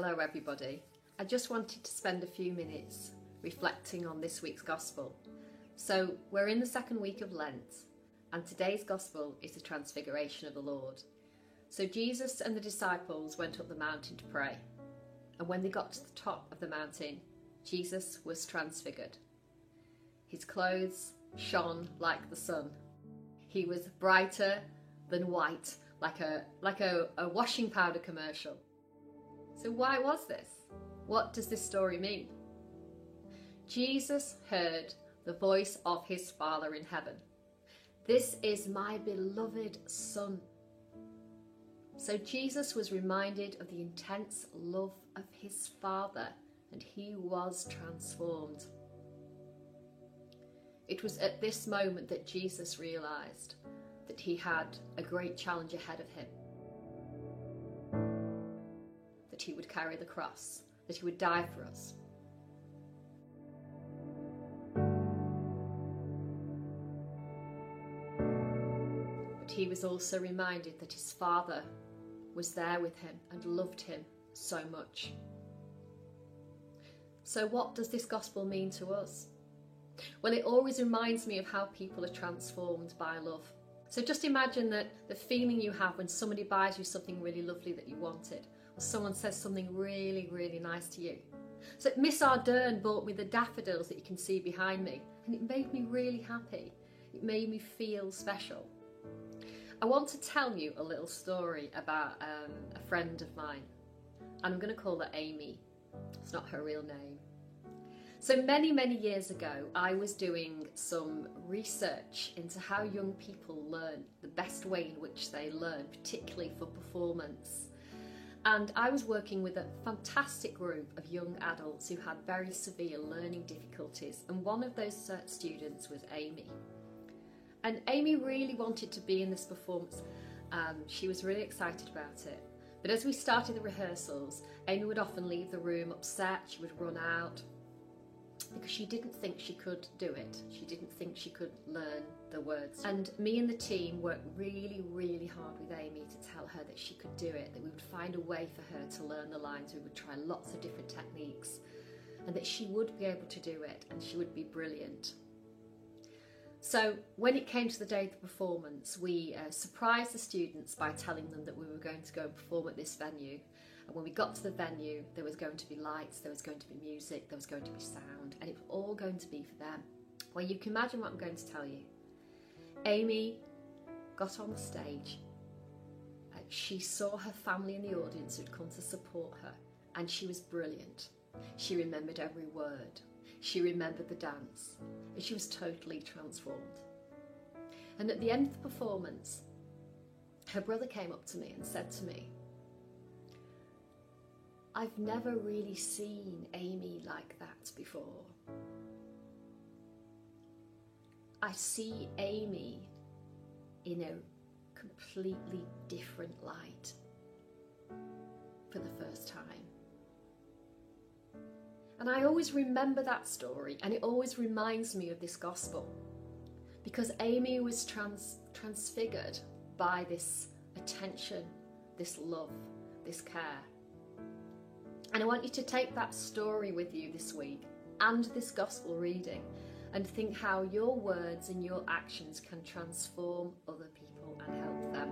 Hello everybody. I just wanted to spend a few minutes reflecting on this week's Gospel. So we're in the second week of Lent and today's Gospel is the Transfiguration of the Lord. So Jesus and the disciples went up the mountain to pray, and when they got to the top of the mountain, Jesus was transfigured. His clothes shone like the sun. He was brighter than white, like a washing powder commercial. So why was this? What does this story mean? Jesus heard the voice of his Father in heaven. This is my beloved Son. So Jesus was reminded of the intense love of his Father, and he was transformed. It was at this moment that Jesus realized that he had a great challenge ahead of him. That he would carry the cross, that he would die for us. But he was also reminded that his Father was there with him and loved him so much. So what does this gospel mean to us? Well, it always reminds me of how people are transformed by love. So just imagine that the feeling you have when somebody buys you something really lovely that you wanted, or someone says something really, really nice to you. So Miss Ardern bought me the daffodils that you can see behind me, and it made me really happy. It made me feel special. I want to tell you a little story about a friend of mine, and I'm going to call her Amy. It's not her real name. So many, many years ago, I was doing some research into how young people learn, the best way in which they learn, particularly for performance. And I was working with a fantastic group of young adults who had very severe learning difficulties, and one of those students was Amy. And Amy really wanted to be in this performance. She was really excited about it. But as we started the rehearsals, Amy would often leave the room upset. She would run out because she didn't think she could do it. She didn't think she could learn the words. And me and the team worked really, really hard with Amy to tell her that she could do it, that we would find a way for her to learn the lines. We would try lots of different techniques, and that she would be able to do it and she would be brilliant. So when it came to the day of the performance, we surprised the students by telling them that we were going to go and perform at this venue. And when we got to the venue, there was going to be lights, there was going to be music, there was going to be sound, and it was all going to be for them. Well, you can imagine what I'm going to tell you. Amy got on the stage. She saw her family in the audience who'd come to support her, and she was brilliant. She remembered every word. She remembered the dance, and she was totally transformed. And at the end of the performance, her brother came up to me and said to me, "I've never really seen Amy like that before. I see Amy in a completely different light for the first time." And I always remember that story, and it always reminds me of this gospel, because Amy was transfigured by this attention, this love, this care. And I want you to take that story with you this week and this gospel reading and think how your words and your actions can transform other people and help them.